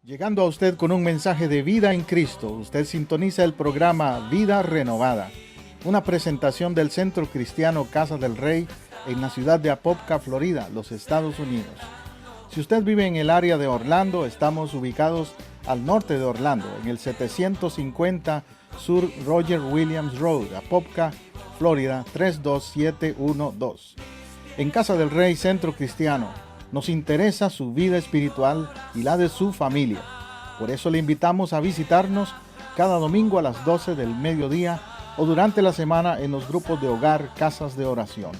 Llegando a usted con un mensaje de vida en Cristo, usted sintoniza el programa Vida Renovada, una presentación del Centro Cristiano Casa del Rey en la ciudad de Apopka, Florida, los Estados Unidos. Si usted vive en el área de Orlando, estamos ubicados al norte de Orlando, en el 750 Sur Roger Williams Road, Apopka, Florida 32712. En Casa del Rey Centro Cristiano, nos interesa su vida espiritual y la de su familia. Por eso le invitamos a visitarnos cada domingo a las 12 del mediodía o durante la semana en los grupos de hogar Casas de Oración.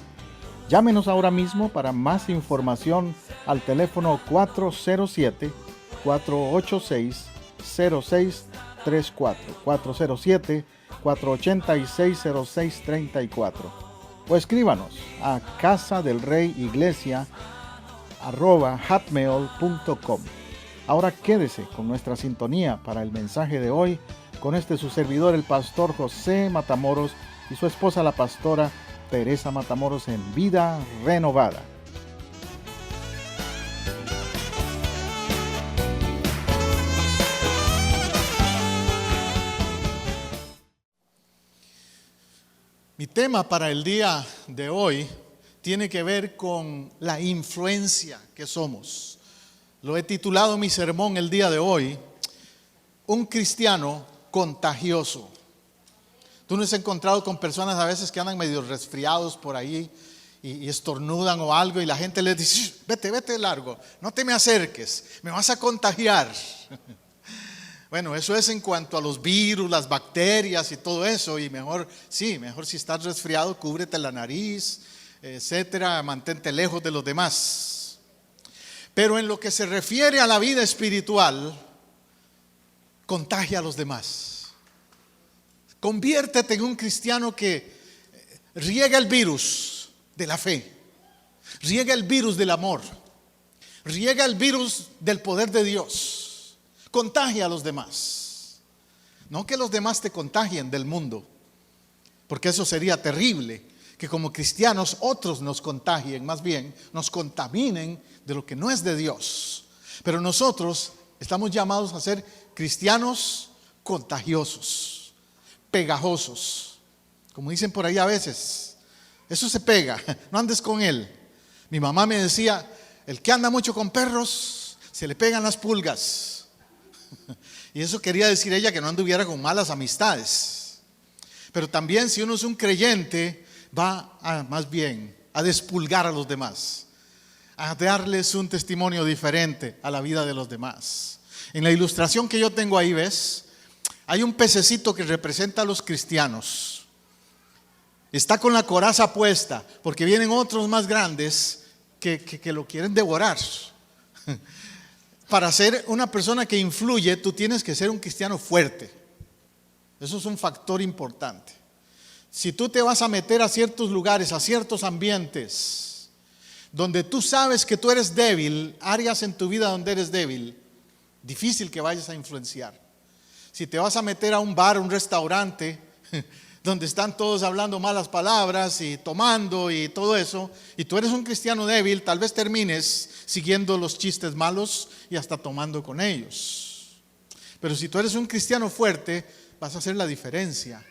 Llámenos ahora mismo para más información al teléfono 407-486-0634, 407-486-0634. O escríbanos a casadelreyiglesia@hotmail.com. Ahora quédese con nuestra sintonía para el mensaje de hoy, con su servidor, el pastor José Matamoros, y su esposa, la pastora Teresa Matamoros, en Vida Renovada. Mi tema para el día de hoy tiene que ver con la influencia que somos. Lo he titulado mi sermón el día de hoy, un cristiano contagioso. Tú no has encontrado con personas a veces que andan medio resfriados por ahí y estornudan o algo y la gente les dice, vete de largo, no te me acerques, me vas a contagiar. Bueno, eso es en cuanto a los virus, las bacterias y todo eso, y mejor si estás resfriado, cúbrete la nariz, etcétera, mantente lejos de los demás. Pero en lo que se refiere a la vida espiritual, contagia a los demás. Conviértete en un cristiano que riega el virus de la fe, riega el virus del amor, riega el virus del poder de Dios. Contagia a los demás. No que los demás te contagien del mundo, porque eso sería terrible, que como cristianos otros nos contagien, más bien nos contaminen de lo que no es de Dios. Pero nosotros estamos llamados a ser cristianos contagiosos, pegajosos. Como dicen por ahí a veces, eso se pega, no andes con él. Mi mamá me decía, el que anda mucho con perros, se le pegan las pulgas. Y eso quería decir ella, que no anduviera con malas amistades. Pero también si uno es un creyente, va más bien a despulgar a los demás, a darles un testimonio diferente a la vida de los demás. En la ilustración que yo tengo ahí, ¿ves? Hay un pececito que representa a los cristianos. Está con la coraza puesta, porque vienen otros más grandes que lo quieren devorar. Para ser una persona que influye, tú tienes que ser un cristiano fuerte. Eso es un factor importante. Si tú te vas a meter a ciertos lugares, a ciertos ambientes, donde tú sabes que tú eres débil, áreas en tu vida donde eres débil, difícil que vayas a influenciar. Si te vas a meter a un bar, un restaurante, donde están todos hablando malas palabras y tomando y todo eso, y tú eres un cristiano débil, tal vez termines siguiendo los chistes malos y hasta tomando con ellos. Pero si tú eres un cristiano fuerte, vas a hacer la diferencia,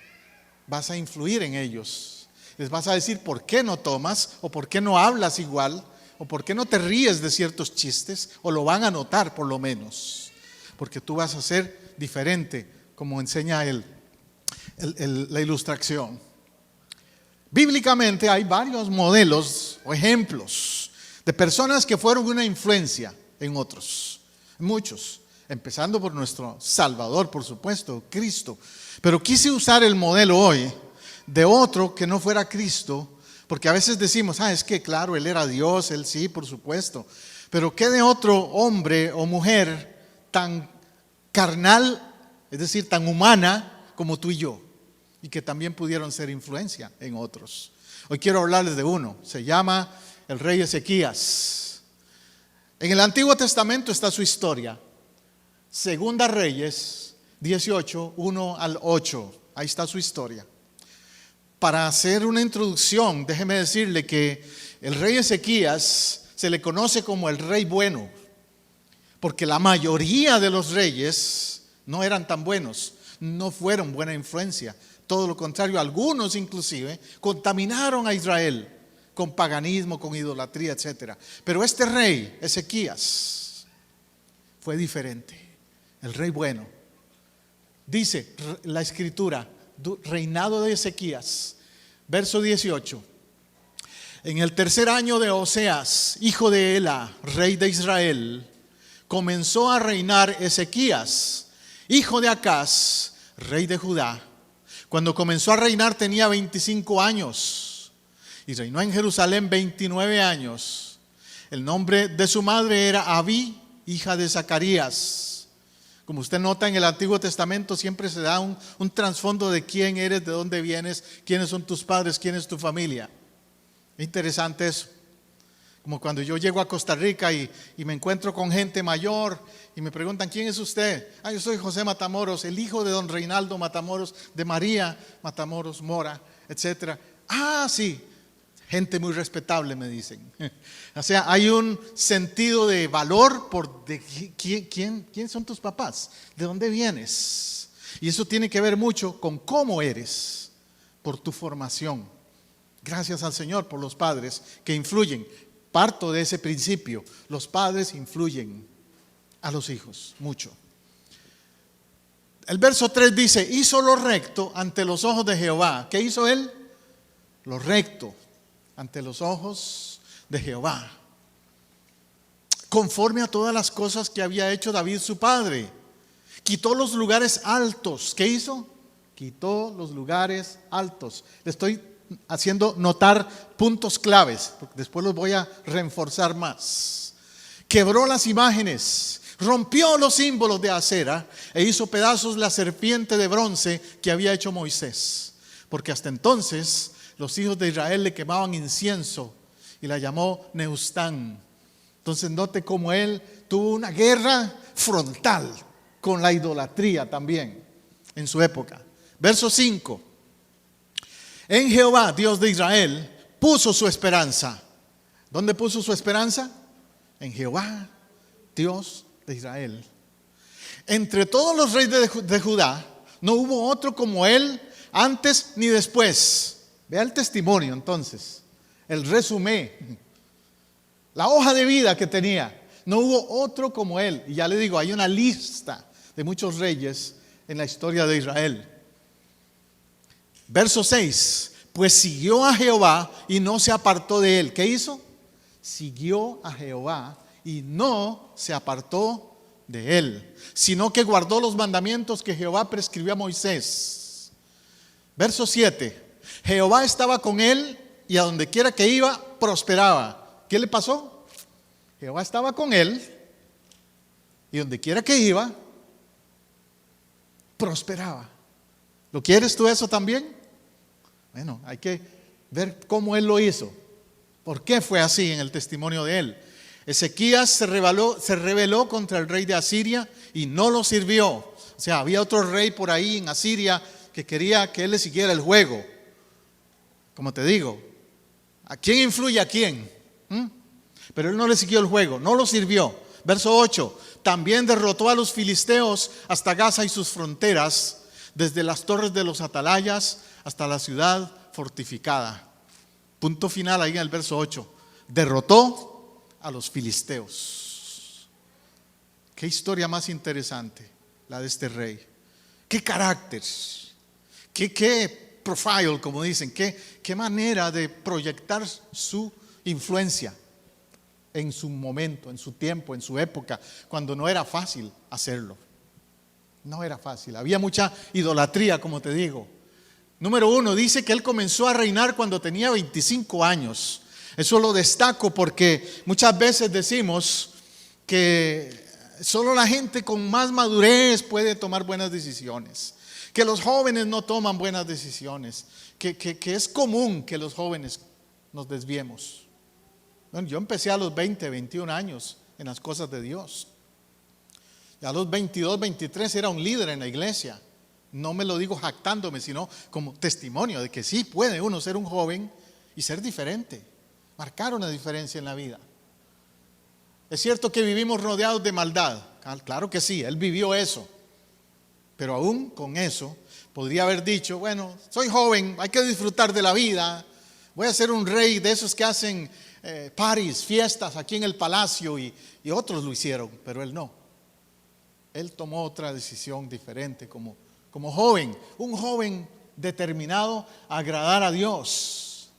vas a influir en ellos. Les vas a decir por qué no tomas, o por qué no hablas igual, o por qué no te ríes de ciertos chistes, o lo van a notar por lo menos, porque tú vas a ser diferente, como enseña la ilustración. Bíblicamente hay varios modelos o ejemplos de personas que fueron una influencia en otros, muchos, empezando por nuestro Salvador, por supuesto, Cristo. Pero quise usar el modelo hoy de otro que no fuera Cristo, porque a veces decimos, es que claro, Él era Dios, Él sí, por supuesto. Pero ¿qué de otro hombre o mujer tan carnal, es decir, tan humana como tú y yo, y que también pudieron ser influencia en otros? Hoy quiero hablarles de uno, se llama el rey Ezequías. En el Antiguo Testamento está su historia. Segunda Reyes 18, 1 al 8, ahí está su historia. Para hacer una introducción, déjeme decirle que el rey Ezequías se le conoce como el rey bueno, porque la mayoría de los reyes no eran tan buenos, no fueron buena influencia. Todo lo contrario, algunos inclusive contaminaron a Israel con paganismo, con idolatría, etc. Pero este rey, Ezequías, fue diferente. El rey bueno. Dice la escritura, reinado de Ezequías, verso 18. En el tercer año de Oseas, hijo de Ela, rey de Israel, comenzó a reinar Ezequías, hijo de Acaz, rey de Judá. Cuando comenzó a reinar tenía 25 años y reinó en Jerusalén 29 años. El nombre de su madre era Abí, hija de Zacarías. Como usted nota en el Antiguo Testamento siempre se da un trasfondo de quién eres, de dónde vienes, quiénes son tus padres, quién es tu familia. Es interesante eso. Como cuando yo llego a Costa Rica y me encuentro con gente mayor y me preguntan, ¿quién es usted? Yo soy José Matamoros, el hijo de don Reinaldo Matamoros, de María Matamoros Mora, etc. Sí, gente muy respetable me dicen. O sea, hay un sentido de valor por ¿quién son tus papás? ¿De dónde vienes? Y eso tiene que ver mucho con cómo eres, por tu formación. Gracias al Señor por los padres que influyen. Parto de ese principio, los padres influyen a los hijos mucho. El verso 3 dice, hizo lo recto ante los ojos de Jehová. ¿Qué hizo él? Lo recto ante los ojos de Jehová, conforme a todas las cosas que había hecho David su padre. Quitó los lugares altos. ¿Qué hizo? Quitó los lugares altos. Le estoy haciendo notar puntos claves, porque después los voy a reforzar más. Quebró las imágenes, rompió los símbolos de acera e hizo pedazos la serpiente de bronce que había hecho Moisés, porque hasta entonces los hijos de Israel le quemaban incienso y la llamó Neustán. Entonces note cómo él tuvo una guerra frontal con la idolatría también en su época. Verso 5. En Jehová, Dios de Israel, puso su esperanza. ¿Dónde puso su esperanza? En Jehová, Dios de Israel. Entre todos los reyes de Judá, no hubo otro como él antes ni después. Vea el testimonio entonces, el resumen, la hoja de vida que tenía. No hubo otro como él. Y ya le digo, hay una lista de muchos reyes en la historia de Israel. Verso 6, pues siguió a Jehová y no se apartó de él. ¿Qué hizo? Siguió a Jehová y no se apartó de él, sino que guardó los mandamientos que Jehová prescribió a Moisés. Verso 7, Jehová estaba con él y a donde quiera que iba, prosperaba. ¿Qué le pasó? Jehová estaba con él y donde quiera que iba, prosperaba. ¿Lo quieres tú eso también? Bueno, hay que ver cómo él lo hizo. ¿Por qué fue así en el testimonio de él? Ezequías se rebeló contra el rey de Asiria y no lo sirvió. O sea, había otro rey por ahí en Asiria que quería que él le siguiera el juego. Como te digo, ¿a quién influye a quién? Pero él no le siguió el juego, no lo sirvió. Verso 8, también derrotó a los filisteos hasta Gaza y sus fronteras, desde las torres de los atalayas hasta la ciudad fortificada. Punto final ahí en el verso 8. Derrotó a los filisteos. Qué historia más interesante la de este rey. Qué carácter. Qué profile, como dicen. Qué manera de proyectar su influencia en su momento, en su tiempo, en su época, cuando no era fácil hacerlo. No era fácil. Había mucha idolatría, como te digo. Número 1, dice que él comenzó a reinar cuando tenía 25 años. Eso lo destaco porque muchas veces decimos que solo la gente con más madurez puede tomar buenas decisiones, que los jóvenes no toman buenas decisiones, que es común que los jóvenes nos desviemos. Bueno, yo empecé a los 20, 21 años en las cosas de Dios. Y a los 22, 23 era un líder en la iglesia. No me lo digo jactándome, sino como testimonio de que sí puede uno ser un joven y ser diferente, marcar una diferencia en la vida. Es cierto que vivimos rodeados de maldad. Claro que sí, él vivió eso. Pero aún con eso, podría haber dicho, bueno, soy joven, hay que disfrutar de la vida. Voy a ser un rey de esos que hacen parties, fiestas aquí en el palacio y otros lo hicieron, pero él no. Él tomó otra decisión diferente como joven, un joven determinado a agradar a Dios.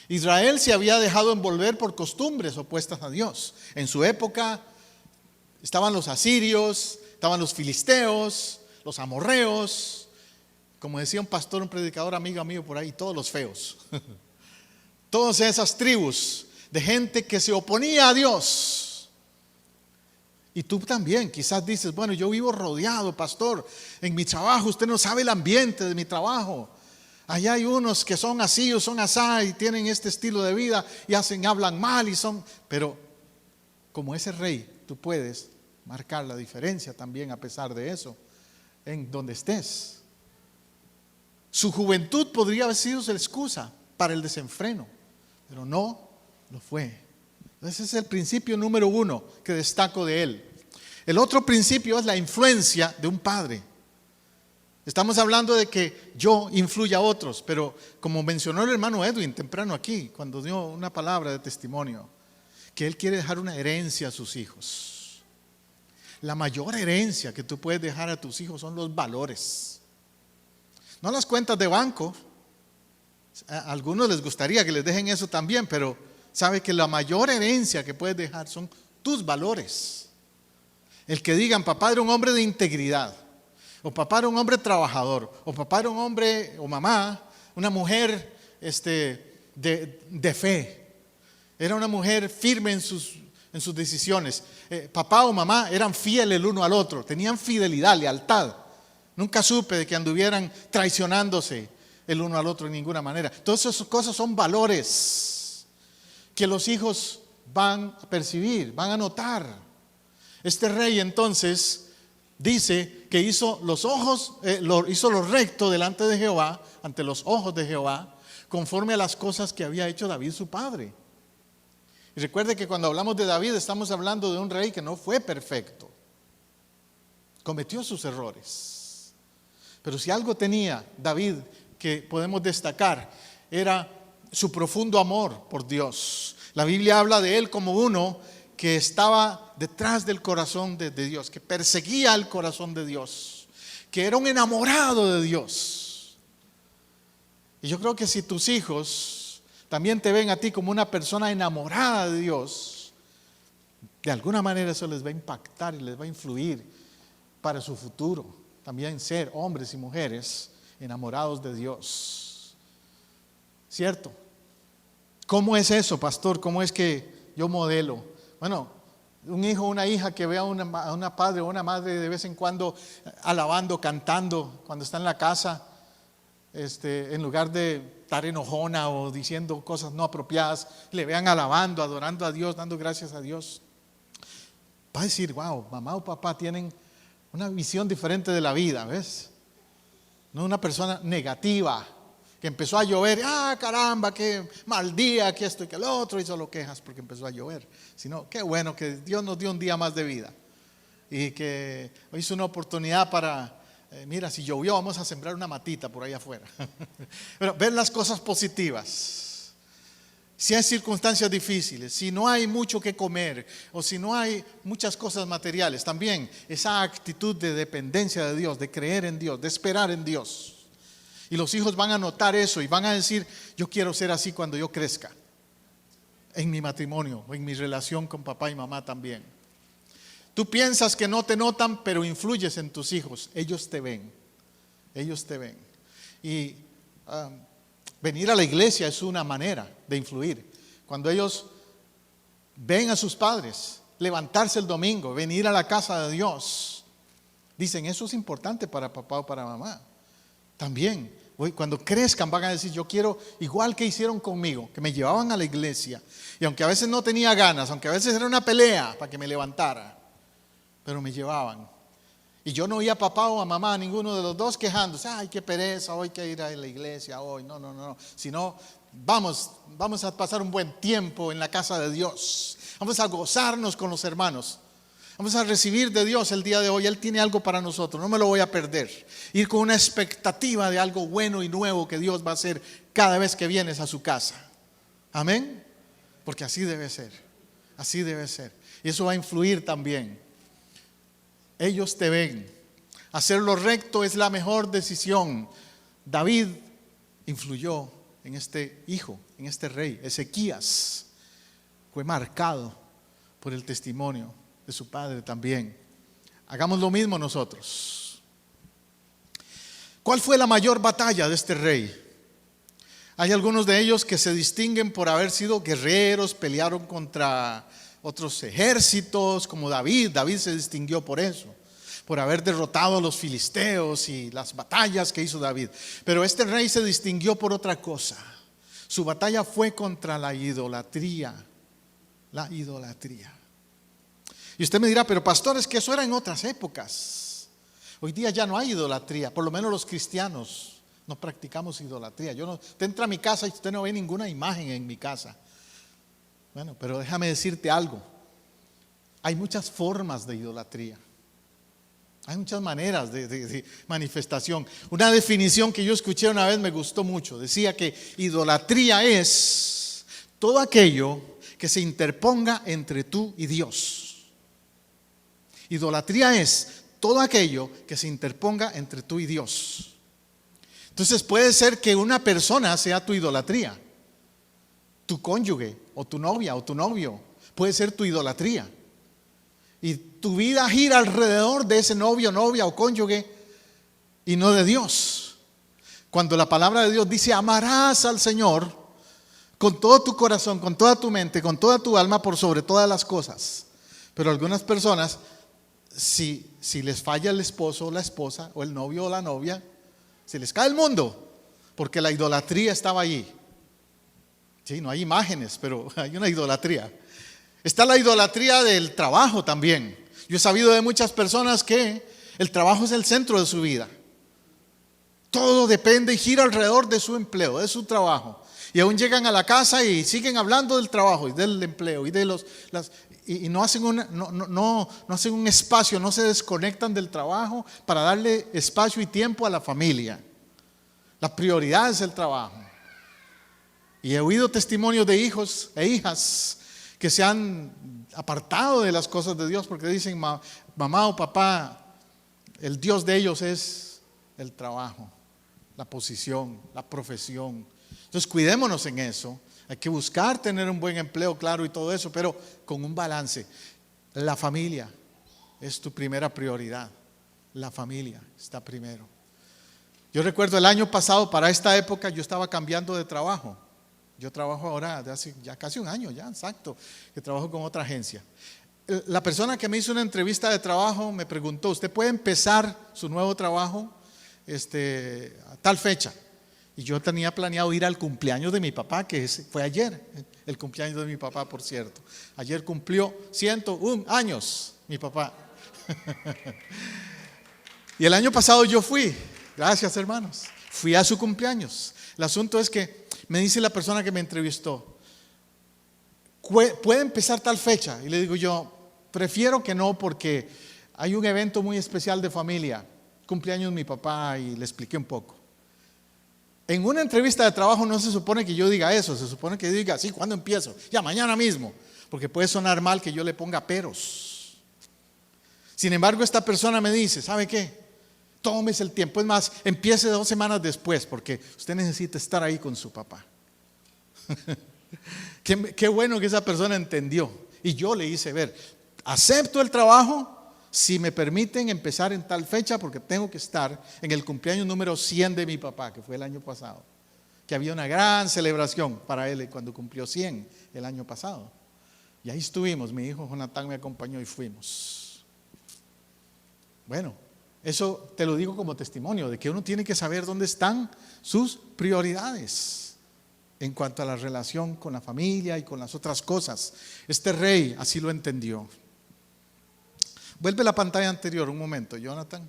Israel se había dejado envolver por costumbres opuestas a Dios. En su época estaban los asirios, estaban los filisteos, los amorreos, como decía un pastor, un predicador amigo mío por ahí, todos los feos. Todas esas tribus de gente que se oponía a Dios. Y tú también quizás dices, bueno, yo vivo rodeado, pastor, en mi trabajo, usted no sabe el ambiente de mi trabajo. Allá hay unos que son así o son asá y tienen este estilo de vida y hablan mal pero como ese rey, tú puedes marcar la diferencia también a pesar de eso, en donde estés. Su juventud podría haber sido su excusa para el desenfreno, pero no lo fue. Ese es el principio número 1 que destaco de él. El otro principio es la influencia de un padre. Estamos hablando de que yo influya a otros, pero como mencionó el hermano Edwin temprano aquí, cuando dio una palabra de testimonio, que él quiere dejar una herencia a sus hijos. La mayor herencia que tú puedes dejar a tus hijos son los valores. No las cuentas de banco. A algunos les gustaría que les dejen eso también, pero sabe que la mayor herencia que puedes dejar son tus valores. El que digan, papá era un hombre de integridad, o papá era un hombre trabajador, o papá era un hombre, o mamá, una mujer de fe. Era una mujer firme en sus decisiones. Papá o mamá eran fieles el uno al otro, tenían fidelidad, lealtad. Nunca supe de que anduvieran traicionándose el uno al otro de ninguna manera. Todas esas cosas son valores que los hijos van a percibir, van a notar. Este rey entonces dice que hizo lo recto delante de Jehová, ante los ojos de Jehová, conforme a las cosas que había hecho David su padre. Y recuerde que cuando hablamos de David estamos hablando de un rey que no fue perfecto. Cometió sus errores. Pero si algo tenía David que podemos destacar, era su profundo amor por Dios. La Biblia habla de él como uno que estaba detrás del corazón de Dios, que perseguía el corazón de Dios, que era un enamorado de Dios. Y yo creo que si tus hijos también te ven a ti como una persona enamorada de Dios, de alguna manera eso les va a impactar y les va a influir para su futuro. También ser hombres y mujeres enamorados de Dios. ¿Cierto? ¿Cómo es eso, pastor? ¿Cómo es que yo modelo? Bueno, un hijo o una hija que vea a una padre o una madre de vez en cuando alabando, cantando, cuando está en la casa, en lugar de estar enojona o diciendo cosas no apropiadas, le vean alabando, adorando a Dios, dando gracias a Dios, va a decir, wow, mamá o papá tienen una visión diferente de la vida, ¿ves? No una persona negativa, que empezó a llover, caramba, qué mal día, que esto y que lo otro, y solo quejas porque empezó a llover. Sino, qué bueno que Dios nos dio un día más de vida y que hoy es una oportunidad para, mira, si llovió vamos a sembrar una matita por ahí afuera. Pero ver las cosas positivas. Si hay circunstancias difíciles, si no hay mucho que comer o si no hay muchas cosas materiales, también esa actitud de dependencia de Dios, de creer en Dios, de esperar en Dios. Y los hijos van a notar eso y van a decir, yo quiero ser así cuando yo crezca, en mi matrimonio o en mi relación con papá y mamá también. Tú piensas que no te notan, pero influyes en tus hijos. Ellos te ven. Ellos te ven. Y venir a la iglesia es una manera de influir. Cuando ellos ven a sus padres levantarse el domingo, venir a la casa de Dios, dicen, eso es importante para papá o para mamá. También, cuando crezcan van a decir, yo quiero igual que hicieron conmigo, que me llevaban a la iglesia. Y aunque a veces no tenía ganas, aunque a veces era una pelea para que me levantara, pero me llevaban. Y yo no oía a papá o a mamá, a ninguno de los dos quejándose, ay, qué pereza, hoy hay que ir a la iglesia, hoy, no, sino vamos a pasar un buen tiempo en la casa de Dios, vamos a gozarnos con los hermanos, vamos a recibir de Dios el día de hoy, Él tiene algo para nosotros, no me lo voy a perder. Ir con una expectativa de algo bueno y nuevo que Dios va a hacer cada vez que vienes a su casa. Amén, porque así debe ser, y eso va a influir también. Ellos te ven. Hacer lo recto es la mejor decisión. David influyó en este hijo, en este rey. Ezequías fue marcado por el testimonio de su padre también. Hagamos lo mismo nosotros. ¿Cuál fue la mayor batalla de este rey? Hay algunos de ellos que se distinguen por haber sido guerreros, pelearon contra otros ejércitos, como David. David se distinguió por eso, por haber derrotado a los filisteos y las batallas que hizo David. Pero este rey se distinguió por otra cosa. Su batalla fue contra la idolatría. La idolatría. Y usted me dirá, pero pastor, es que eso era en otras épocas. Hoy día ya no hay idolatría, por lo menos los cristianos no practicamos idolatría. Usted entra a mi casa y usted no ve ninguna imagen en mi casa. Bueno, pero déjame decirte algo. Hay muchas formas de idolatría. Hay muchas maneras de manifestación. Una definición que yo escuché una vez me gustó mucho. Decía que idolatría es todo aquello que se interponga entre tú y Dios. Idolatría es todo aquello que se interponga entre tú y Dios. Entonces puede ser que una persona sea tu idolatría. Tu cónyuge o tu novia o tu novio puede ser tu idolatría. Y tu vida gira alrededor de ese novio, novia o cónyuge y no de Dios. Cuando la palabra de Dios dice amarás al Señor con todo tu corazón, con toda tu mente, con toda tu alma por sobre todas las cosas. Pero algunas personas, si les falla el esposo o la esposa o el novio o la novia, se les cae el mundo porque la idolatría estaba allí. Sí, no hay imágenes, pero hay una idolatría. Está la idolatría del trabajo también. Yo he sabido de muchas personas que el trabajo es el centro de su vida. Todo depende y gira alrededor de su empleo, de su trabajo. Y aún llegan a la casa y siguen hablando del trabajo y del empleo y de y no hacen no hacen un espacio, no se desconectan del trabajo para darle espacio y tiempo a la familia. La prioridad es el trabajo. Y he oído testimonios de hijos e hijas que se han apartado de las cosas de Dios porque dicen, mamá o papá, el Dios de ellos es el trabajo, la posición, la profesión. Entonces cuidémonos en eso. Hay que buscar tener un buen empleo, claro, y todo eso, pero con un balance. La familia es tu primera prioridad. La familia está primero. Yo recuerdo el año pasado, para esta época, yo estaba cambiando de trabajo. Yo trabajo ahora de hace ya casi un año, ya exacto, que trabajo con otra agencia. La persona que me hizo una entrevista de trabajo me preguntó, ¿usted puede empezar su nuevo trabajo a tal fecha? Y yo tenía planeado ir al cumpleaños de mi papá, que fue ayer, el cumpleaños de mi papá, por cierto. Ayer cumplió 101 años mi papá. Y el año pasado yo fui, gracias hermanos, fui a su cumpleaños. El asunto es que me dice la persona que me entrevistó, ¿puede empezar tal fecha? Y le digo yo, prefiero que no porque hay un evento muy especial de familia, cumpleaños de mi papá, y le expliqué un poco. En una entrevista de trabajo no se supone que yo diga eso, se supone que diga, sí, ¿cuándo empiezo? Ya, mañana mismo, porque puede sonar mal que yo le ponga peros. Sin embargo, esta persona me dice, ¿sabe qué? Tómese el tiempo, es más, empiece 2 semanas después, porque usted necesita estar ahí con su papá. Qué bueno que esa persona entendió. Y yo le hice ver, acepto el trabajo si me permiten empezar en tal fecha, porque tengo que estar en el cumpleaños número 100 de mi papá, que fue el año pasado, que había una gran celebración para él cuando cumplió 100 el año pasado. Y ahí estuvimos, mi hijo Jonathan me acompañó y fuimos. Bueno, eso te lo digo como testimonio de que uno tiene que saber dónde están sus prioridades en cuanto a la relación con la familia y con las otras cosas. Este rey así lo entendió. Vuelve la pantalla anterior un momento, Jonathan.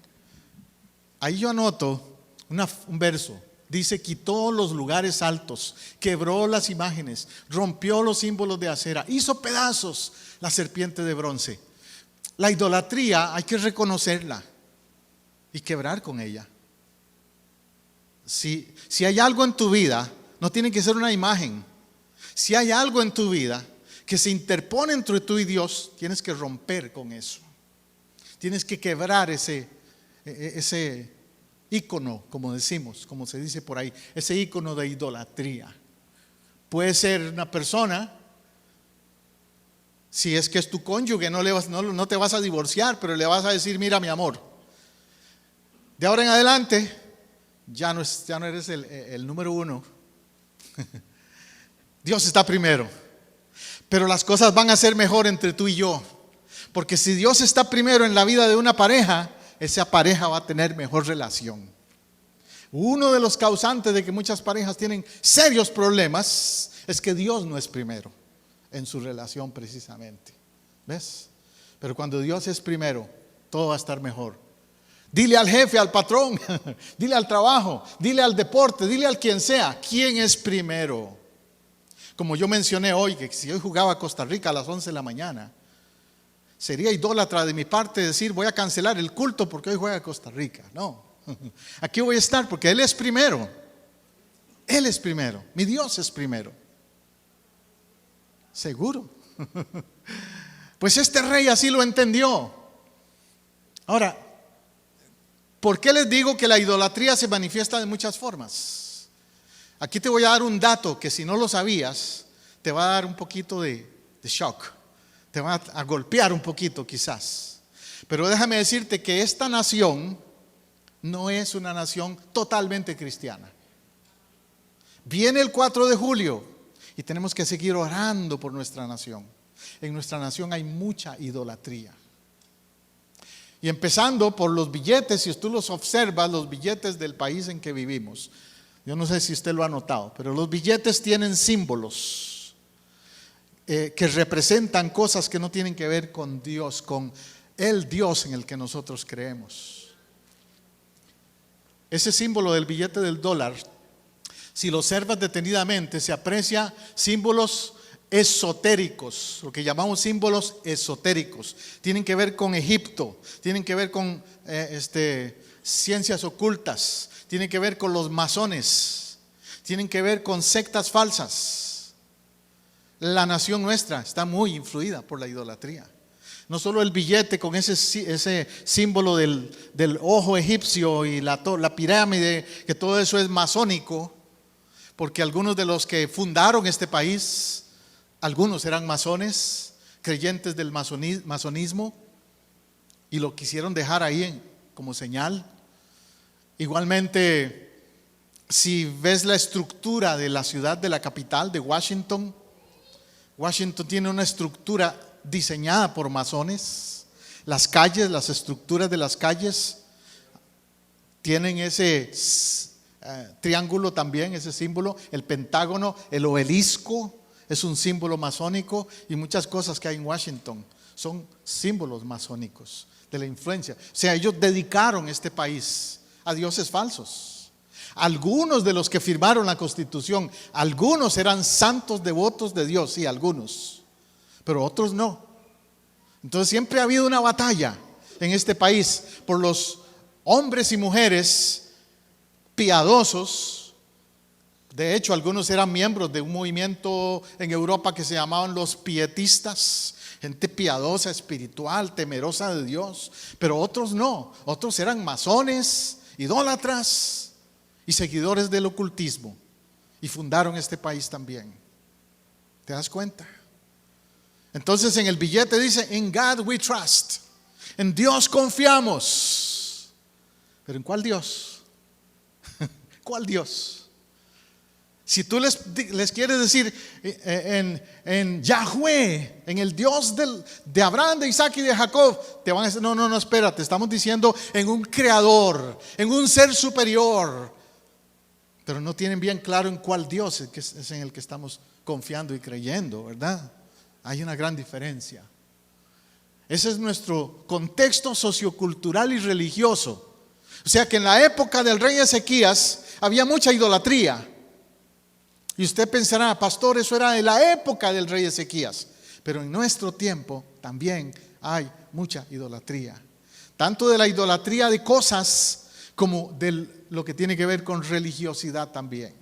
Ahí yo anoto un verso. Dice, quitó los lugares altos, quebró las imágenes, rompió los símbolos de acera, hizo pedazos la serpiente de bronce. La idolatría hay que reconocerla y quebrar con ella. Si hay algo en tu vida, no tiene que ser una imagen. Si hay algo en tu vida que se interpone entre tú y Dios, tienes que romper con eso. Tienes que quebrar ese ícono, como decimos, como se dice por ahí, ese ícono de idolatría. Puede ser una persona, si es que es tu cónyuge, no te vas a divorciar, pero le vas a decir, mira mi amor, de ahora en adelante ya no eres el número uno. Dios está primero, pero las cosas van a ser mejor entre tú y yo, porque si Dios está primero en la vida de una pareja, esa pareja va a tener mejor relación. Uno de los causantes de que muchas parejas tienen serios problemas es que Dios no es primero en su relación precisamente. ¿Ves? Pero cuando Dios es primero, todo va a estar mejor. Dile al jefe, al patrón, dile al trabajo, dile al deporte, dile al quien sea, ¿quién es primero? Como yo mencioné hoy, que si hoy jugaba a Costa Rica a las 11 de la mañana, sería idólatra de mi parte decir voy a cancelar el culto porque hoy juega Costa Rica. No, aquí voy a estar porque Él es primero. Él es primero, mi Dios es primero. Seguro. Pues este rey así lo entendió. Ahora, ¿por qué les digo que la idolatría se manifiesta de muchas formas? Aquí te voy a dar un dato que si no lo sabías, te va a dar un poquito de shock. Te va a golpear un poquito quizás. Pero déjame decirte que esta nación no es una nación totalmente cristiana. Viene el 4 de julio y tenemos que seguir orando por nuestra nación. En nuestra nación hay mucha idolatría. Y empezando por los billetes, si tú los observas, los billetes del país en que vivimos. Yo no sé si usted lo ha notado, pero los billetes tienen símbolos que representan cosas que no tienen que ver con Dios, con el Dios en el que nosotros creemos. Ese símbolo del billete del dólar, si lo observas detenidamente, se aprecia símbolos esotéricos, lo que llamamos símbolos esotéricos. Tienen que ver con Egipto, tienen que ver con ciencias ocultas, tienen que ver con los masones, tienen que ver con sectas falsas. La nación nuestra está muy influida por la idolatría. No solo el billete con ese símbolo del ojo egipcio y la pirámide, que todo eso es masónico, porque algunos de los que fundaron este país, algunos eran masones, creyentes del masonismo, y lo quisieron dejar ahí como señal. Igualmente, si ves la estructura de la ciudad, de la capital, de Washington tiene una estructura diseñada por masones. Las calles, las estructuras de las calles tienen ese triángulo también, ese símbolo. El pentágono, el obelisco es un símbolo masónico, y muchas cosas que hay en Washington son símbolos masónicos de la influencia. O sea, ellos dedicaron este país a dioses falsos. Algunos de los que firmaron la Constitución, algunos eran santos devotos de Dios, sí, algunos, pero otros no. Entonces siempre ha habido una batalla en este país por los hombres y mujeres piadosos. De hecho, algunos eran miembros de un movimiento en Europa que se llamaban los pietistas, gente piadosa, espiritual, temerosa de Dios, pero otros no, otros eran masones, idólatras y seguidores del ocultismo, y fundaron este país también. ¿Te das cuenta? Entonces en el billete dice, in God we trust, en Dios confiamos. ¿Pero en cuál Dios? ¿Cuál Dios? Si tú les quieres decir en Yahweh, en el Dios de Abraham, de Isaac y de Jacob, te van a decir, no, espérate, estamos diciendo en un creador, en un ser superior. Pero no tienen bien claro en cuál Dios es en el que estamos confiando y creyendo, ¿verdad? Hay una gran diferencia. Ese es nuestro contexto sociocultural y religioso. O sea que en la época del rey Ezequías había mucha idolatría. Y usted pensará, pastor, eso era de la época del rey Ezequías. Pero en nuestro tiempo también hay mucha idolatría. Tanto de la idolatría de cosas como de lo que tiene que ver con religiosidad también.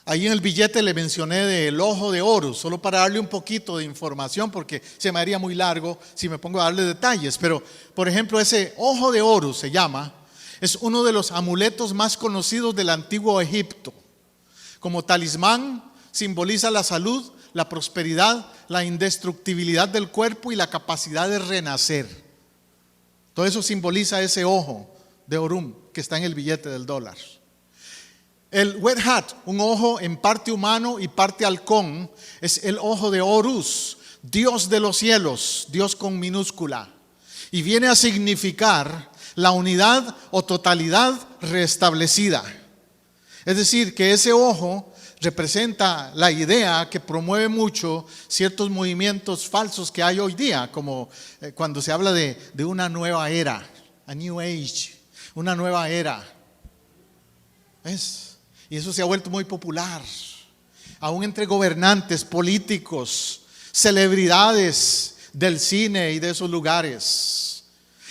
Ahí en el billete le mencioné del ojo de Horus, solo para darle un poquito de información porque se me haría muy largo si me pongo a darle detalles. Pero, por ejemplo, ese ojo de Horus se llama, es uno de los amuletos más conocidos del antiguo Egipto. Como talismán simboliza la salud, la prosperidad, la indestructibilidad del cuerpo y la capacidad de renacer. Todo eso simboliza ese ojo de Orum que está en el billete del dólar. El Wet Hat, un ojo en parte humano y parte halcón, es el ojo de Horus, Dios de los cielos, Dios con minúscula. Y viene a significar la unidad o totalidad restablecida. Es decir, que ese ojo representa la idea que promueve mucho ciertos movimientos falsos que hay hoy día, como cuando se habla de una nueva era, a new age, una nueva era. ¿Ves? Y eso se ha vuelto muy popular, aún entre gobernantes, políticos, celebridades del cine y de esos lugares.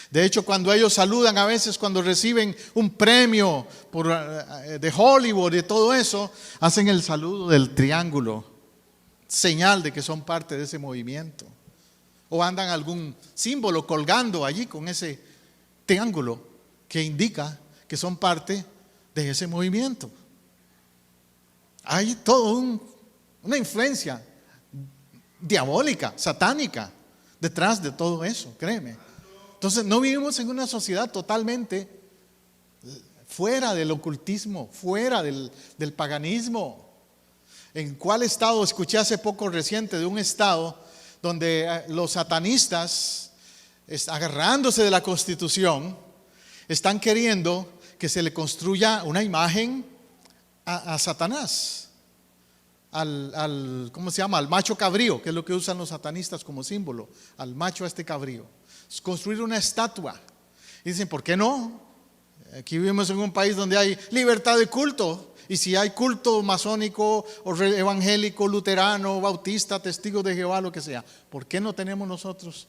De hecho, cuando ellos saludan a veces, cuando reciben un premio de Hollywood y todo eso, hacen el saludo del triángulo, señal de que son parte de ese movimiento. O andan algún símbolo colgando allí con ese triángulo que indica que son parte de ese movimiento. Hay toda una influencia diabólica, satánica detrás de todo eso, créeme. Entonces no vivimos en una sociedad totalmente fuera del ocultismo, fuera del paganismo. ¿En cuál estado? Escuché hace poco reciente de un estado donde los satanistas, agarrándose de la Constitución, están queriendo que se le construya una imagen a Satanás, ¿cómo se llama? Al macho cabrío, que es lo que usan los satanistas como símbolo, al macho cabrío. Es construir una estatua. Y dicen, ¿por qué no? Aquí vivimos en un país donde hay libertad de culto. Y si hay culto masónico, o evangélico, luterano, bautista, testigo de Jehová, lo que sea, ¿por qué no tenemos nosotros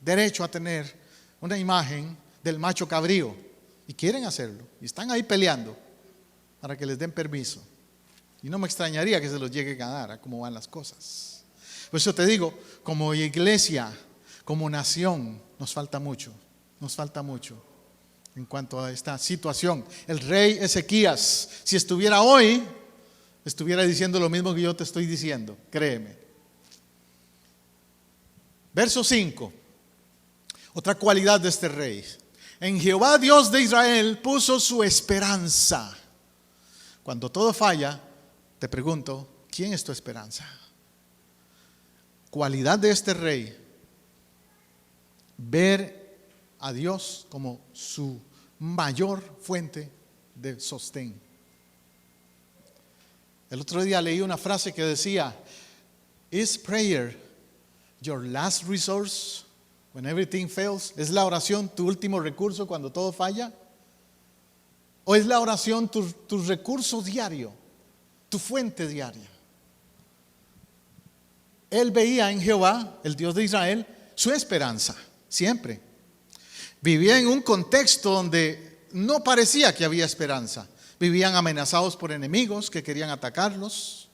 derecho a tener una imagen del macho cabrío? Y quieren hacerlo. Y están ahí peleando para que les den permiso. Y no me extrañaría que se los lleguen a dar, a cómo van las cosas. Por eso te digo, como iglesia, como nación, nos falta mucho en cuanto a esta situación. El rey Ezequías, si estuviera hoy, estuviera diciendo lo mismo que yo te estoy diciendo, créeme. Verso 5, otra cualidad de este rey. En Jehová Dios de Israel puso su esperanza. Cuando todo falla, te pregunto, ¿quién es tu esperanza? Cualidad de este rey, ver a Dios como su mayor fuente de sostén. El otro día leí una frase que decía, ¿Is prayer your last resource when everything fails? ¿Es la oración tu último recurso cuando todo falla? ¿O es la oración tu recurso diario, tu fuente diaria? Él veía en Jehová, el Dios de Israel, su esperanza, siempre. Vivía en un contexto donde no parecía que había esperanza. Vivían amenazados por enemigos que querían atacarlos,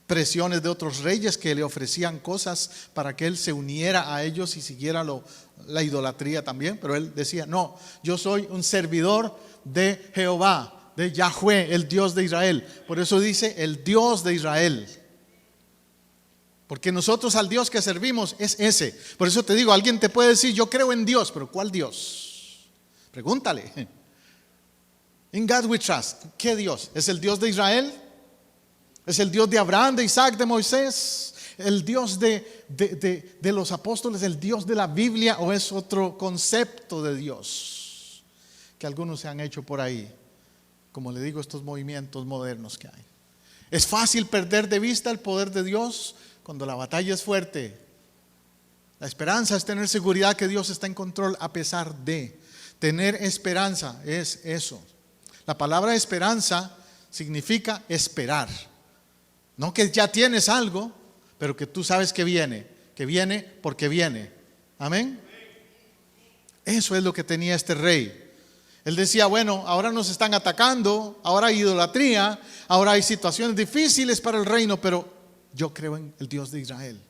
presiones de otros reyes que le ofrecían cosas para que él se uniera a ellos y siguiera la idolatría también. Pero él decía, no, yo soy un servidor de Jehová, de Yahweh, el Dios de Israel. Por eso dice el Dios de Israel. Porque nosotros al Dios que servimos es ese. Por eso te digo, alguien te puede decir, yo creo en Dios, pero ¿cuál Dios? Pregúntale. In God we trust. ¿Qué Dios? ¿Es el Dios de Israel? ¿Es el Dios de Abraham, de Isaac, de Moisés? ¿El Dios de los apóstoles? ¿El Dios de la Biblia? ¿O es otro concepto de Dios que algunos se han hecho por ahí? Como le digo, estos movimientos modernos que hay. Es fácil perder de vista el poder de Dios cuando la batalla es fuerte. La esperanza es tener seguridad que Dios está en control a pesar de. Tener esperanza es eso. La palabra esperanza significa esperar. No que ya tienes algo, pero que tú sabes que viene porque viene. Amén. Eso es lo que tenía este rey. Él decía, bueno, ahora nos están atacando, ahora hay idolatría, ahora hay situaciones difíciles para el reino, pero yo creo en el Dios de Israel.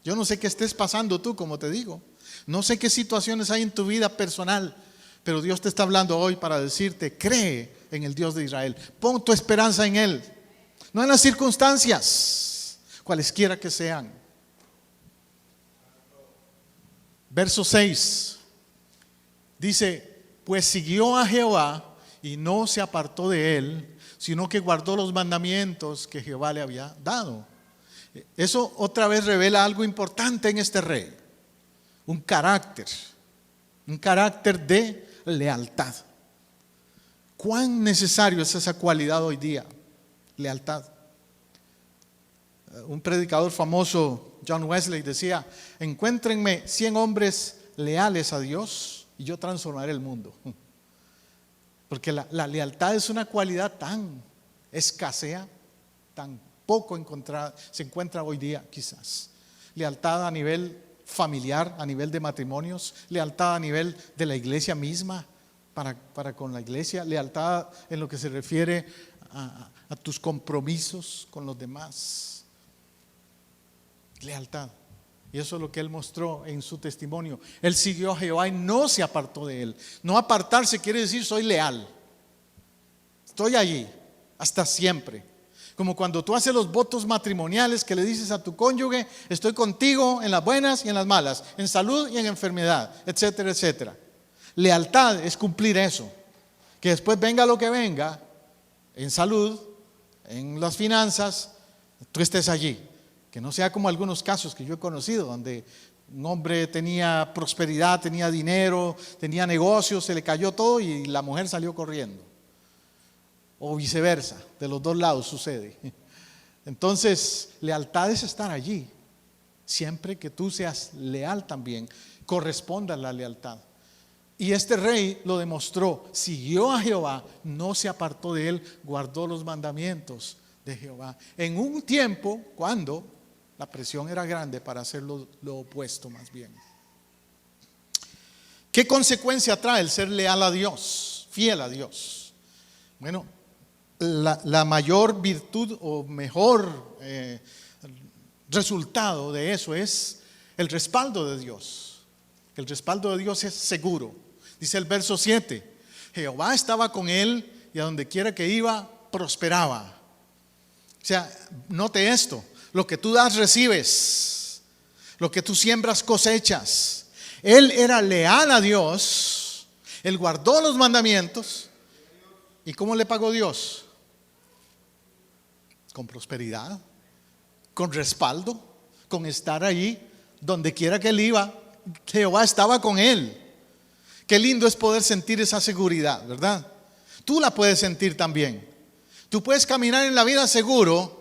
Yo no sé qué estés pasando tú, como te digo. No sé qué situaciones hay en tu vida personal, pero Dios te está hablando hoy para decirte, cree en el Dios de Israel. Pon tu esperanza en Él, no en las circunstancias, cualesquiera que sean. Verso 6 dice, pues siguió a Jehová y no se apartó de él, sino que guardó los mandamientos que Jehová le había dado. Eso otra vez revela algo importante en este rey. Un carácter de lealtad. ¿Cuán necesario es esa cualidad hoy día? Lealtad. Un predicador famoso, John Wesley, decía, encuéntrenme 100 hombres leales a Dios y yo transformaré el mundo. Porque la lealtad es una cualidad tan escasea, tan poco encontrada, se encuentra hoy día quizás. Lealtad a nivel familiar, a nivel de matrimonios, lealtad a nivel de la iglesia misma, para con la iglesia, lealtad en lo que se refiere a tus compromisos con los demás. Lealtad. Y eso es lo que él mostró en su testimonio. Él siguió a Jehová y no se apartó de él. No apartarse quiere decir soy leal. Estoy allí hasta siempre. Como cuando tú haces los votos matrimoniales que le dices a tu cónyuge, estoy contigo en las buenas y en las malas, en salud y en enfermedad, etcétera, etcétera. Lealtad es cumplir eso. Que después venga lo que venga, en salud, en las finanzas, tú estés allí. Que no sea como algunos casos que yo he conocido, donde un hombre tenía prosperidad, tenía dinero, tenía negocios, se le cayó todo y la mujer salió corriendo. O viceversa, de los dos lados sucede. Entonces, lealtad es estar allí. Siempre que tú seas leal también, corresponda la lealtad. Y este rey lo demostró, siguió a Jehová, no se apartó de él, guardó los mandamientos de Jehová. En un tiempo cuando la presión era grande para hacer lo opuesto más bien. ¿Qué consecuencia trae el ser leal a Dios, fiel a Dios? Bueno, la mayor virtud o mejor resultado de eso es el respaldo de Dios. El respaldo de Dios es seguro. Dice el verso 7, Jehová estaba con él y a donde quiera que iba, prosperaba. O sea, note esto. Lo que tú das, recibes. Lo que tú siembras, cosechas. Él era leal a Dios. Él guardó los mandamientos. ¿Y cómo le pagó Dios? Con prosperidad, con respaldo, con estar allí. Donde quiera que él iba, Jehová estaba con él. Qué lindo es poder sentir esa seguridad, ¿verdad? Tú la puedes sentir también. Tú puedes caminar en la vida seguro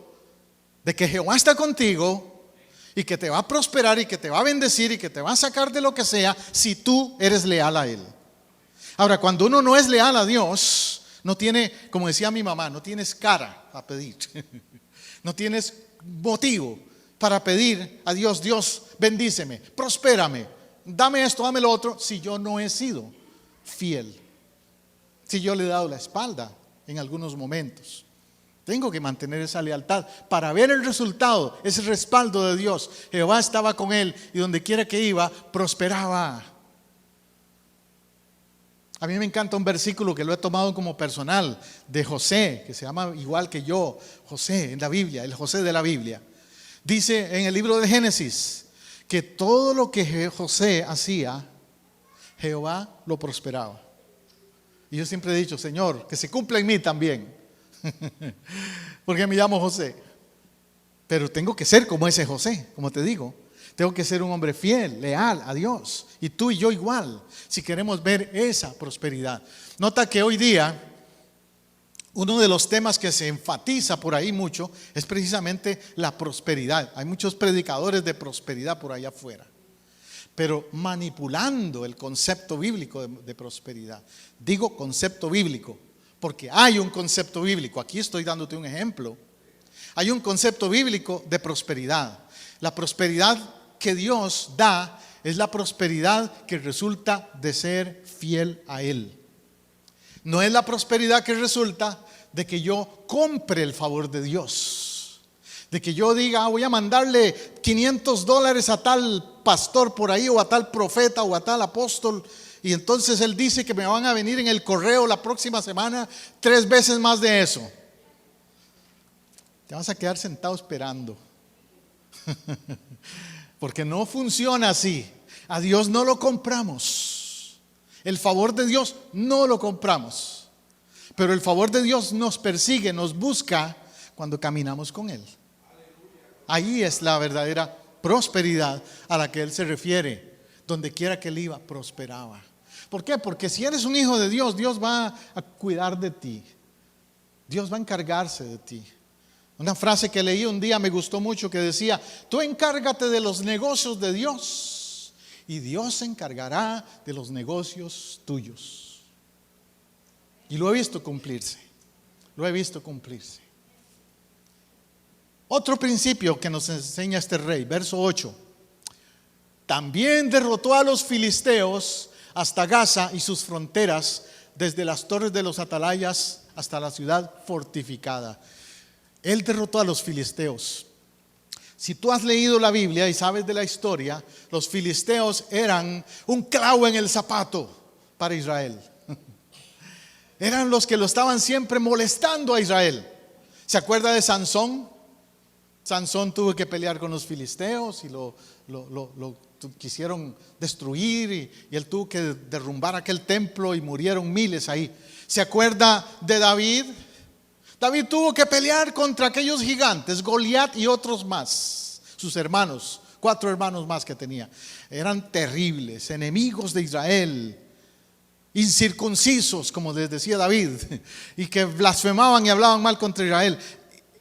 de que Jehová está contigo y que te va a prosperar y que te va a bendecir y que te va a sacar de lo que sea si tú eres leal a Él. Ahora, cuando uno no es leal a Dios, no tiene, como decía mi mamá, no tienes cara a pedir. No tienes motivo para pedir a Dios, Dios, bendíceme, prospérame, dame esto, dame lo otro, si yo no he sido fiel, si yo le he dado la espalda en algunos momentos. Tengo que mantener esa lealtad para ver el resultado, ese respaldo de Dios. Jehová estaba con él y donde quiera que iba, prosperaba. A mí me encanta un versículo que lo he tomado como personal de José, que se llama igual que yo, José en la Biblia, el José de la Biblia. Dice en el libro de Génesis que todo lo que José hacía, Jehová lo prosperaba. Y yo siempre he dicho, Señor, que se cumpla en mí también. Porque me llamo José. Pero tengo que ser como ese José, como te digo. Tengo que ser un hombre fiel, leal a Dios. Y tú y yo igual, si queremos ver esa prosperidad. Nota que hoy día uno de los temas que se enfatiza por ahí mucho es precisamente la prosperidad. Hay muchos predicadores de prosperidad por allá afuera. pero manipulando el concepto bíblico de prosperidad. Digo concepto bíblico, porque hay un concepto bíblico. Aquí estoy dándote un ejemplo. Hay un concepto bíblico de prosperidad. La prosperidad que Dios da es la prosperidad que resulta de ser fiel a Él. No es la prosperidad que resulta de que yo compre el favor de Dios. De que yo diga, voy a mandarle $500 a tal pastor por ahí, o a tal profeta, o a tal apóstol. Y entonces él dice que me van a venir en el correo la próxima semana 3 veces más de eso. Te vas a quedar sentado esperando. Porque no funciona así. A Dios no lo compramos. El favor de Dios no lo compramos. Pero el favor de Dios nos persigue, nos busca cuando caminamos con Él. Ahí es la verdadera prosperidad a la que Él se refiere. Donde quiera que Él iba, prosperaba. ¿Por qué? Porque si eres un hijo de Dios, Dios va a cuidar de ti. Dios va a encargarse de ti. Una frase que leí un día me gustó mucho, que decía: tú encárgate de los negocios de Dios y Dios se encargará de los negocios tuyos. Y lo he visto cumplirse. Lo he visto cumplirse. Otro principio que nos enseña este rey, verso 8. También derrotó a los filisteos hasta Gaza y sus fronteras, desde las torres de los atalayas hasta la ciudad fortificada. Él derrotó a los filisteos. Si tú has leído la Biblia y sabes de la historia, los filisteos eran un clavo en el zapato para Israel. Eran los que lo estaban siempre molestando a Israel. ¿Se acuerda de Sansón? Sansón tuvo que pelear con los filisteos y lo quisieron destruir, y él tuvo que derrumbar aquel templo y murieron miles ahí. ¿Se acuerda de David? David tuvo que pelear contra aquellos gigantes, Goliat y otros más, sus hermanos, 4 hermanos más que tenía. Eran terribles, enemigos de Israel, incircuncisos, como les decía David, y que blasfemaban y hablaban mal contra Israel.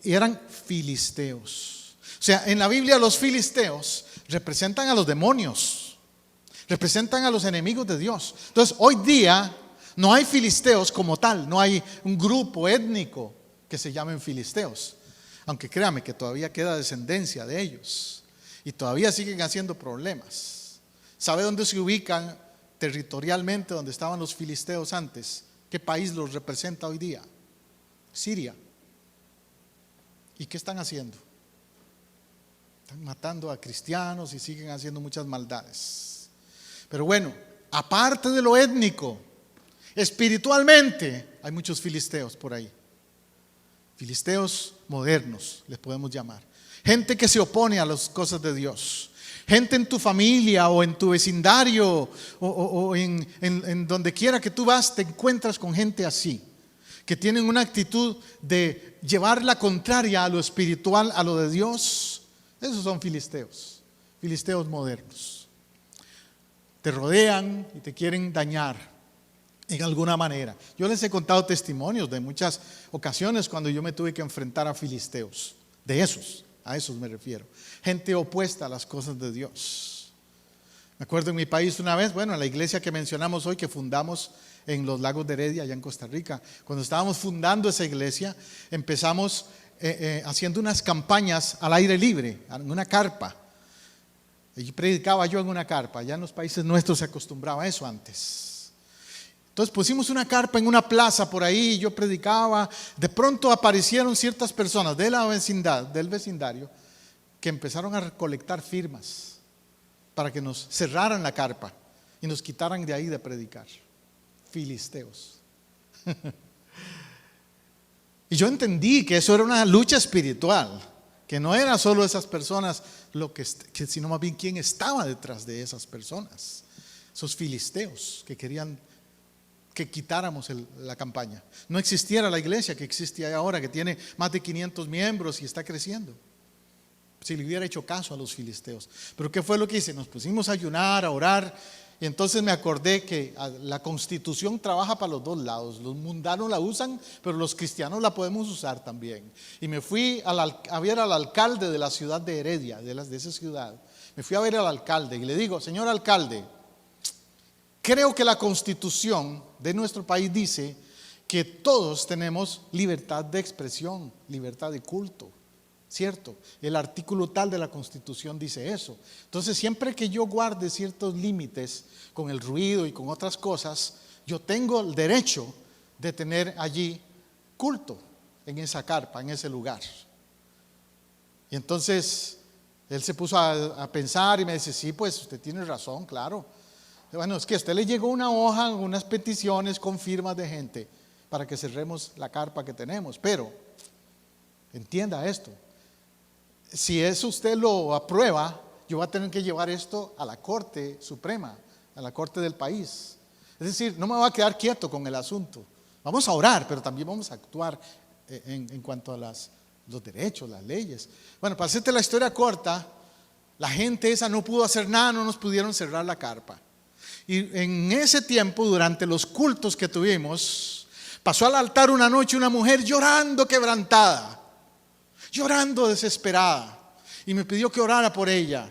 Y eran filisteos. O sea, en la Biblia los filisteos representan a los demonios, representan a los enemigos de Dios. Entonces, hoy día no hay filisteos como tal, no hay un grupo étnico que se llamen filisteos, aunque créame que todavía queda descendencia de ellos y todavía siguen haciendo problemas. ¿Sabe dónde se ubican territorialmente, donde estaban los filisteos antes? ¿Qué país los representa hoy día? Siria. ¿Y qué están haciendo? Están matando a cristianos y siguen haciendo muchas maldades. Pero bueno, aparte de lo étnico, espiritualmente hay muchos filisteos por ahí. Filisteos modernos les podemos llamar. Gente que se opone a las cosas de Dios. Gente en tu familia o en tu vecindario o en donde quiera que tú vas, te encuentras con gente así, que tienen una actitud de llevar la contraria a lo espiritual, a lo de Dios. Esos son filisteos, filisteos modernos. Te rodean y te quieren dañar en alguna manera. Yo les he contado testimonios de muchas ocasiones cuando yo me tuve que enfrentar a filisteos. A esos me refiero. Gente opuesta a las cosas de Dios. Me acuerdo en mi país una vez, en la iglesia que mencionamos hoy, que fundamos en los Lagos de Heredia, allá en Costa Rica. Cuando estábamos fundando esa iglesia, empezamos haciendo unas campañas al aire libre, en una carpa. Y predicaba yo en una carpa. Allá en los países nuestros se acostumbraba a eso antes. Entonces pusimos una carpa en una plaza por ahí y yo predicaba. De pronto aparecieron ciertas personas de la vecindad, del vecindario, que empezaron a recolectar firmas para que nos cerraran la carpa y nos quitaran de ahí de predicar. Filisteos. Y yo entendí que eso era una lucha espiritual, que no era solo esas personas sino más bien quién estaba detrás de esas personas, esos filisteos que querían que quitáramos la campaña. No existiera la iglesia que existe ahora, que tiene más de 500 miembros y está creciendo, si le hubiera hecho caso a los filisteos. Pero ¿qué fue lo que hice? Nos pusimos a ayunar, a orar, y entonces me acordé que la Constitución trabaja para los dos lados. Los mundanos la usan, pero los cristianos la podemos usar también. Y me fui a ver al alcalde de la ciudad de Heredia, de esa ciudad, me fui a ver al alcalde y le digo, señor alcalde, creo que la Constitución de nuestro país dice que todos tenemos libertad de expresión, libertad de culto, ¿cierto? El artículo tal de la Constitución dice eso. Entonces, siempre que yo guarde ciertos límites con el ruido y con otras cosas, yo tengo el derecho de tener allí culto en esa carpa, en ese lugar. Y entonces él se puso a pensar y me dice, sí, pues usted tiene razón, claro. Bueno, es que a usted le llegó una hoja, unas peticiones con firmas de gente para que cerremos la carpa que tenemos, pero entienda esto, si eso usted lo aprueba, yo voy a tener que llevar esto a la Corte Suprema, a la Corte del país. Es decir, no me voy a quedar quieto con el asunto. Vamos a orar, pero también vamos a actuar en cuanto a los derechos, las leyes. Bueno, para hacerte la historia corta, la gente esa no pudo hacer nada, no nos pudieron cerrar la carpa. Y en ese tiempo, durante los cultos que tuvimos, pasó al altar una noche una mujer llorando quebrantada, llorando desesperada, y me pidió que orara por ella,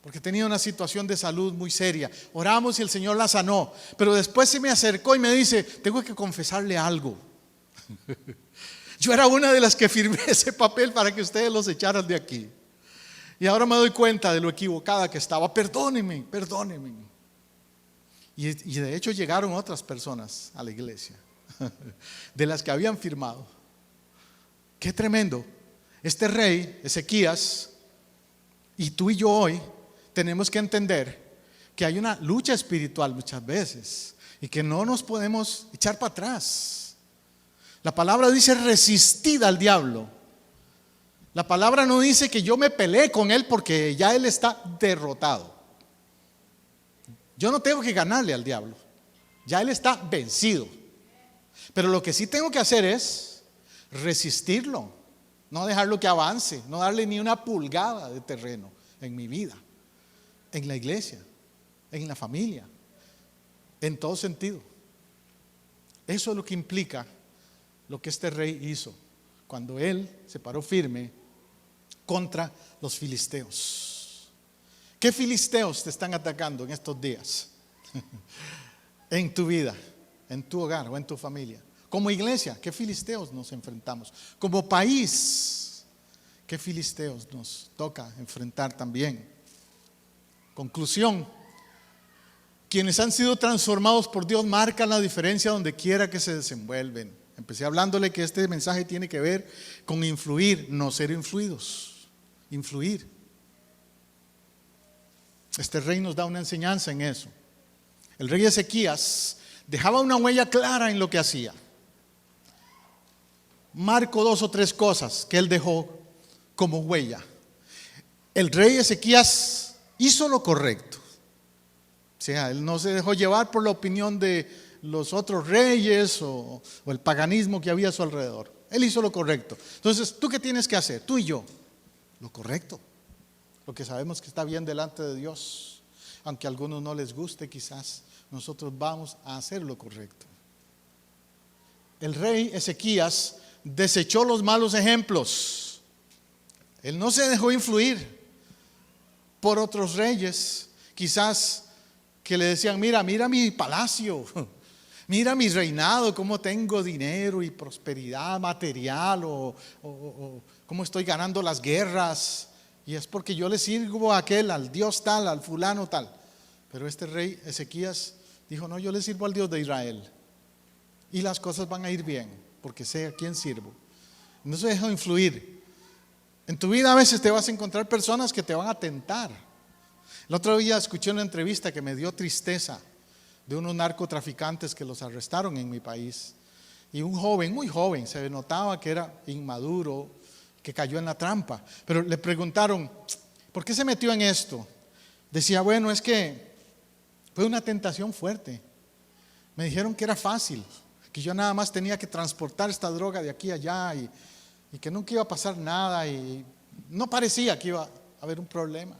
porque tenía una situación de salud muy seria. Oramos y el Señor la sanó, pero después se me acercó y me dice, tengo que confesarle algo. Yo era una de las que firmé ese papel para que ustedes los echaran de aquí, y ahora me doy cuenta de lo equivocada que estaba. Perdónenme, perdónenme. Y de hecho llegaron otras personas a la iglesia de las que habían firmado. Qué tremendo. Este rey Ezequías y tú y yo hoy tenemos que entender que hay una lucha espiritual muchas veces y que no nos podemos echar para atrás. La palabra dice resistid al diablo. La palabra no dice que yo me peleé con él porque ya él está derrotado. Yo no tengo que ganarle al diablo, ya él está vencido. Pero lo que sí tengo que hacer es resistirlo, no dejarlo que avance, no darle ni una pulgada de terreno en mi vida, en la iglesia, en la familia, en todo sentido. Eso es lo que implica lo que este rey hizo cuando él se paró firme contra los filisteos. ¿Qué filisteos te están atacando en estos días? En tu vida, en tu hogar o en tu familia. Como iglesia, ¿qué filisteos nos enfrentamos? Como país, ¿qué filisteos nos toca enfrentar también? Conclusión: quienes han sido transformados por Dios marcan la diferencia donde quiera que se desenvuelven. Empecé hablándole que este mensaje tiene que ver con influir, no ser influidos. Influir. Este rey nos da una enseñanza en eso. El rey Ezequías dejaba una huella clara en lo que hacía. Marco 2 o 3 cosas que él dejó como huella. El rey Ezequías hizo lo correcto. O sea, él no se dejó llevar por la opinión de los otros reyes o el paganismo que había a su alrededor. Él hizo lo correcto. Entonces, ¿tú qué tienes que hacer? Tú y yo, lo correcto. Lo que sabemos que está bien delante de Dios, aunque a algunos no les guste, quizás nosotros vamos a hacer lo correcto. El rey Ezequías desechó los malos ejemplos. Él no se dejó influir por otros reyes, quizás que le decían, mira mi palacio, mira mi reinado, cómo tengo dinero y prosperidad material, o cómo estoy ganando las guerras. Y es porque yo le sirvo a aquel, al Dios tal, al fulano tal. Pero este rey Ezequías dijo, no, yo le sirvo al Dios de Israel. Y las cosas van a ir bien, porque sé a quién sirvo. No se deja influir. En tu vida a veces te vas a encontrar personas que te van a tentar. El otro día escuché una entrevista que me dio tristeza de unos narcotraficantes que los arrestaron en mi país. Y un joven, muy joven, se notaba que era inmaduro, que cayó en la trampa. Pero le preguntaron, ¿por qué se metió en esto? Decía, bueno, es que fue una tentación fuerte. Me dijeron que era fácil, que yo nada más tenía que transportar esta droga de aquí a allá y que nunca iba a pasar nada, y no parecía que iba a haber un problema.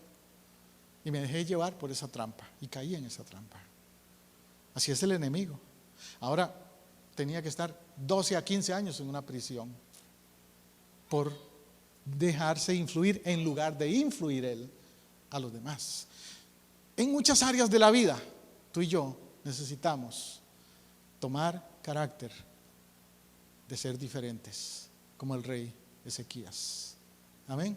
Y me dejé llevar por esa trampa y caí en esa trampa. Así es el enemigo. Ahora tenía que estar 12 a 15 años en una prisión por dejarse influir en lugar de influir él a los demás. En muchas áreas de la vida, tú y yo necesitamos tomar carácter de ser diferentes, como el rey Ezequías. Amén.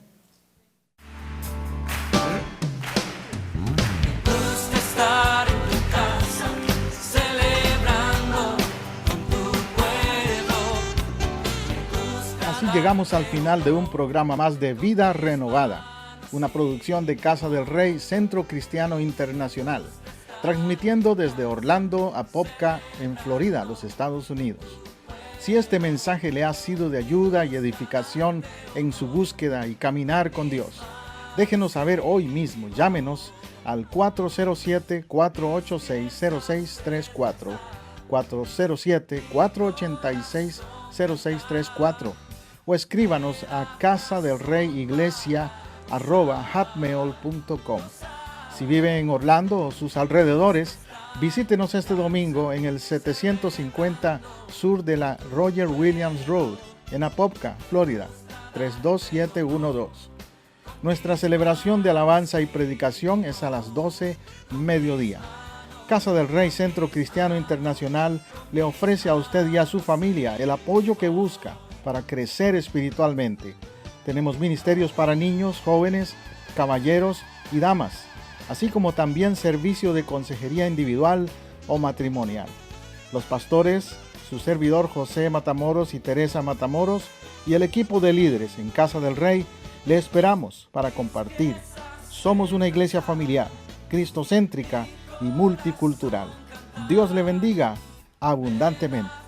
Gusta estar en tu casa, celebrando con tu pueblo. Así llegamos al final de un programa más de Vida Renovada, una producción de Casa del Rey Centro Cristiano Internacional, transmitiendo desde Orlando, Apopka, en Florida, los Estados Unidos. Si este mensaje le ha sido de ayuda y edificación en su búsqueda y caminar con Dios, déjenos saber hoy mismo. Llámenos al 407-486-0634, 407-486-0634, o escríbanos a casadelreyiglesia@hotmail.com. Si vive en Orlando o sus alrededores, visítenos este domingo en el 750 sur de la Roger Williams Road, en Apopka, Florida, 32712. Nuestra celebración de alabanza y predicación es a las 12 mediodía. Casa del Rey Centro Cristiano Internacional le ofrece a usted y a su familia el apoyo que busca para crecer espiritualmente. Tenemos ministerios para niños, jóvenes, caballeros y damas, así como también servicio de consejería individual o matrimonial. Los pastores, su servidor José Matamoros y Teresa Matamoros, y el equipo de líderes en Casa del Rey, le esperamos para compartir. Somos una iglesia familiar, cristocéntrica y multicultural. Dios le bendiga abundantemente.